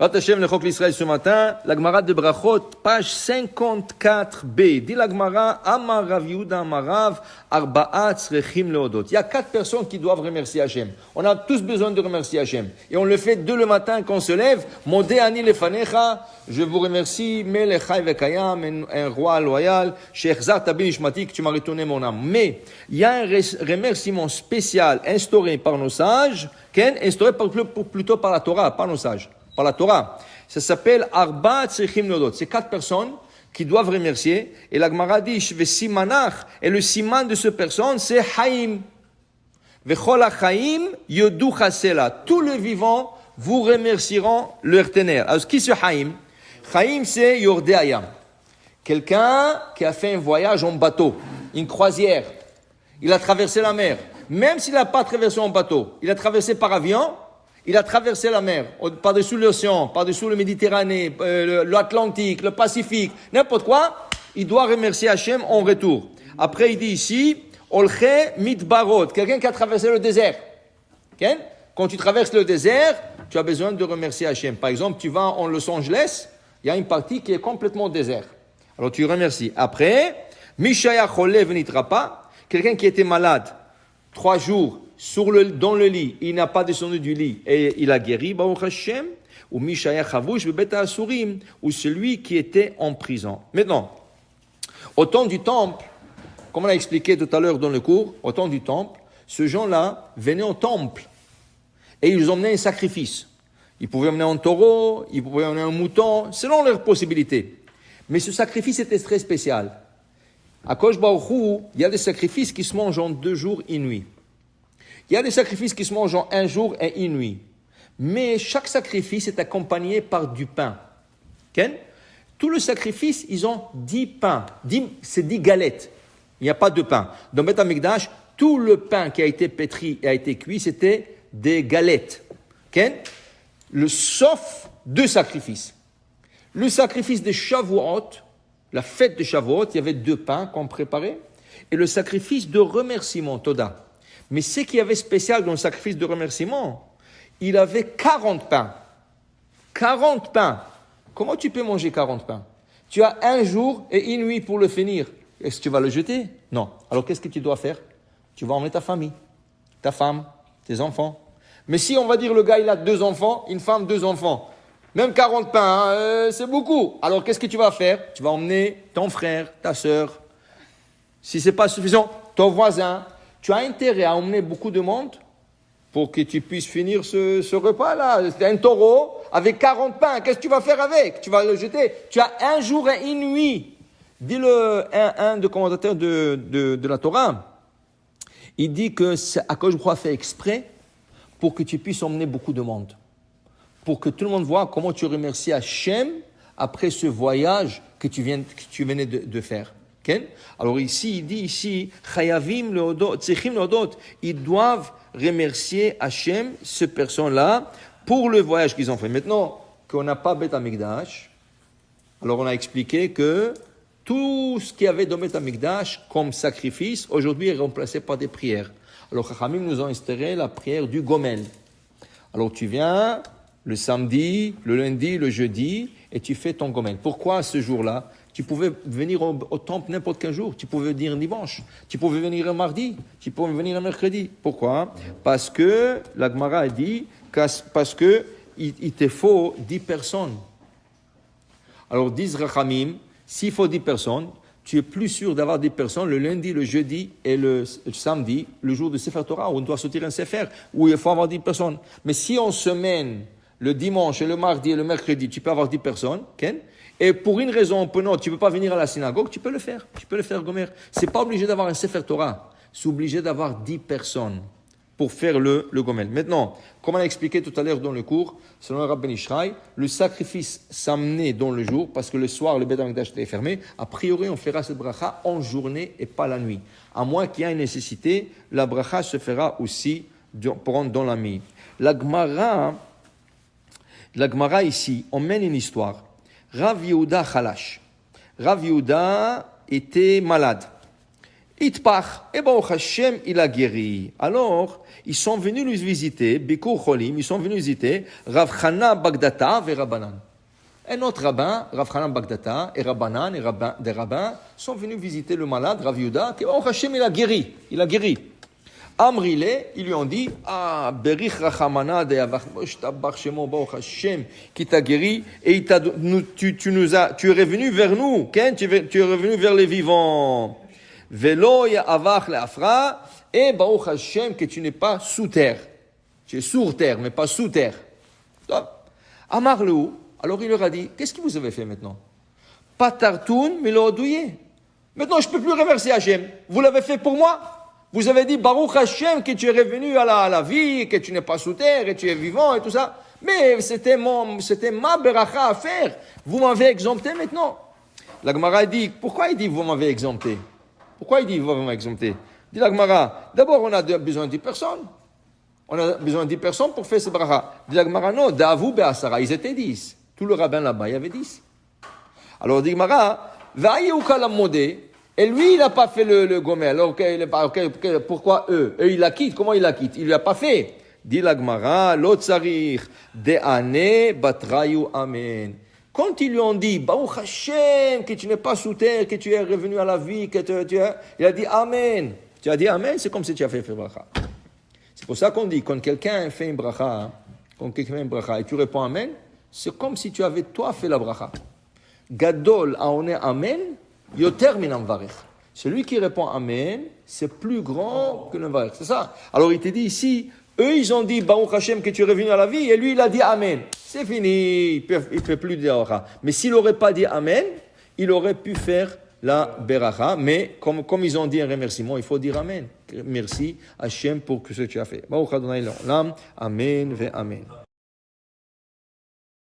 Hashem le Chok l'Israël ce matin, la Gemara de Brachot, page 54b. Dit la Gemara, Amar Rav Yehuda Amar Rav, Arba'a tzrechim leodot. Il y a 4 personnes qui doivent remercier Hashem. On a tous besoin de remercier Hashem. Et on le fait dès le matin quand on se lève. Modé ani lefanecha, je vous remercie, Melechai vekayam, un roi loyal, Shechzar tabi nishmati, que tu m'as retourné mon âme. Mais il y a un remerciement spécial instauré par nos sages, instauré plutôt par la Torah, par nos sages. Par la Torah. Ça s'appelle Arba Tzrechim Leodot. C'est 4 personnes qui doivent remercier. Et la Gemara dit, Simanach, et le siman de cette personne, c'est Haïm. Vechol HaChaïm Yodu Chasela. Tous les vivants vous remercieront leur ténère. Alors, qui c'est Haïm? Haïm, c'est Yordé Hayam. Quelqu'un qui a fait un voyage en bateau, une croisière. Il a traversé la mer. Même s'il n'a pas traversé en bateau, il a traversé par avion. Il a traversé la mer, par-dessus l'océan, par-dessus le Méditerranée, l'Atlantique, le Pacifique, n'importe quoi. Il doit remercier Hachem en retour. Après, il dit ici, Olche mitbarot, quelqu'un qui a traversé le désert. Okay? Quand tu traverses le désert, tu as besoin de remercier Hachem. Par exemple, tu vas en Los Angeles, il y a une partie qui est complètement désert. Alors tu remercies. Après, Mishaya chole venitrapa, quelqu'un qui était malade 3 jours, dans le lit, il n'a pas descendu du lit et il a guéri, Baruch Hashem, ou Mishaya Chavush, Bebeta Asurim, ou celui qui était en prison. Maintenant, au temps du temple, comme on a expliqué tout à l'heure dans le cours, au temps du temple, ces gens-là venaient au temple et ils emmenaient un sacrifice. Ils pouvaient emmener un taureau, ils pouvaient emmener un mouton, selon leurs possibilités. Mais ce sacrifice était très spécial. À Kosh Baruch Hu, il y a des sacrifices qui se mangent en 2 jours et 1 nuit. Il y a des sacrifices qui se mangent en 1 jour et 1 nuit. Mais chaque sacrifice est accompagné par du pain. Okay? Tout le sacrifice, ils ont 10 pains. C'est 10 galettes. Il n'y a pas de pain. Dans Beth Amikdash, tout le pain qui a été pétri et a été cuit, c'était des galettes. Okay? Sauf 2 sacrifices. Le sacrifice de Shavuot, la fête de Shavuot, il y avait 2 pains qu'on préparait. Et le sacrifice de remerciement, Toda. Mais ce qu'il y avait spécial dans le sacrifice de remerciement, il avait 40 pains. 40 pains. Comment tu peux manger 40 pains? Tu as 1 jour et 1 nuit pour le finir. Est-ce que tu vas le jeter? Non. Alors qu'est-ce que tu dois faire? Tu vas emmener ta famille, ta femme, tes enfants. Mais si on va dire le gars il a 2 enfants, une femme, 2 enfants, même 40 pains, c'est beaucoup. Alors qu'est-ce que tu vas faire? Tu vas emmener ton frère, ta sœur. Si ce n'est pas suffisant, ton voisin. Tu as intérêt à emmener beaucoup de monde pour que tu puisses finir ce repas-là. C'est un taureau avec 40 pains. Qu'est-ce que tu vas faire avec? Tu vas le jeter. Tu as 1 jour et 1 nuit. Dit un des commentateurs de la Torah. Il dit que Akadosh Baruch Hu fait exprès pour que tu puisses emmener beaucoup de monde. Pour que tout le monde voit comment tu remercies Hachem après ce voyage que tu venais de faire. Okay? Alors ici, il dit Chayavim leodot, tzrichim leodot, ils doivent remercier Hachem, ces personnes-là, pour le voyage qu'ils ont fait. Maintenant qu'on n'a pas Beth Amikdash, alors on a expliqué que tout ce qu'il y avait dans Beth Amikdash comme sacrifice, aujourd'hui est remplacé par des prières. Alors Chachamim nous ont instauré la prière du Gomel. Alors tu viens le samedi, le lundi, le jeudi, et tu fais ton Gomel. Pourquoi ce jour-là? Tu pouvais venir au temple n'importe quel jour. Tu pouvais venir dimanche. Tu pouvais venir un mardi. Tu pouvais venir un mercredi. Pourquoi? Parce que la Gemara a dit parce que il te faut 10 personnes. Alors, disent Rachamim, s'il faut 10 personnes, tu es plus sûr d'avoir 10 personnes le lundi, le jeudi et le samedi, le jour de Sefer Torah, où on doit sortir un Sefer, où il faut avoir 10 personnes. Mais si on semaine le dimanche et le mardi et le mercredi, tu peux avoir 10 personnes, okay? Et pour une raison, tu ne peux pas venir à la synagogue, tu peux le faire. Tu peux le faire, Gomer. Ce n'est pas obligé d'avoir un Sefer Torah. C'est obligé d'avoir 10 personnes pour faire le Gomel. Maintenant, comme on a expliqué tout à l'heure dans le cours, selon le Rabbi Ben Ishraï, le sacrifice s'amenait dans le jour, parce que le soir, le Beth Amikdash était fermé. A priori, on fera cette bracha en journée et pas la nuit. À moins qu'il y ait une nécessité, la bracha se fera aussi dans la nuit. La Gemara ici, on mène une histoire. Rav Yehuda Chalash. Rav Yehuda était malade. Itpach, et Baruch Hashem, il a guéri. Alors, ils sont venus lui visiter, Bikur Cholim, ils sont venus visiter Rav Chana Bagdata et Rabbanan. Un autre rabbin, Rav Chana Bagdata et Rabbanan, des rabbins, sont venus visiter le malade, Rav Yuda, qui Baruch Hashem, il a guéri. Amrile, ils lui ont dit, Berich Rachamana de Yavach Shemo Baruch Hashem, qui t'a guéri, et tu es revenu vers nous, tu es revenu vers les vivants. Velo Yavach Leafra, et Baruch Hashem, que tu n'es pas sous terre. Tu es sur terre, mais pas sous terre. Amar Leu, alors il leur a dit, qu'est-ce que vous avez fait maintenant? Patartoun, mais l'odouye. Maintenant, je ne peux plus remercier Hashem. Vous l'avez fait pour moi? Vous avez dit, Baruch Hashem, que tu es revenu à la vie, que tu n'es pas sous terre, et tu es vivant, et tout ça. Mais c'était ma beracha à faire. Vous m'avez exempté maintenant. La Gemara dit, pourquoi il dit, vous m'avez exempté? Pourquoi il dit, vous m'avez exempté? Dit la Gemara, d'abord, on a besoin de 10 personnes. On a besoin de 10 personnes pour faire ce beracha. Dit la Gemara, non, d'avou be'asara, ils étaient 10. Tout le rabbin là-bas, il y avait 10. Alors, dit la Gemara, va'ayeuka la modé. Et lui, il n'a pas fait le gomer. Alors, pourquoi eux? Eux, ils la quittent. Comment ils la quittent? Il ne l'a pas fait. Dit la Gemara, lo tsarich, de'ane batrayu amen. Quand ils lui ont dit, Baruch Hashem, que tu n'es pas sous terre, que tu es revenu à la vie, il a dit amen. Tu as dit amen, c'est comme si tu as fait bracha. C'est pour ça qu'on dit, quand quelqu'un fait une bracha, et tu réponds amen, c'est comme si tu avais toi fait la bracha. Gadol aone amen, yoter min amvarech. Celui qui répond amen, c'est plus grand que l'amvarech. C'est ça. Alors il te dit ici, eux ils ont dit Baruch Hashem que tu es revenu à la vie, et lui il a dit amen. C'est fini, il ne peut plus dire bracha. Mais s'il n'aurait pas dit amen, il aurait pu faire la beracha, mais comme ils ont dit un remerciement, il faut dire amen. Merci Hashem pour ce que tu as fait. Baruch Adonai l'olam, amen ve amen.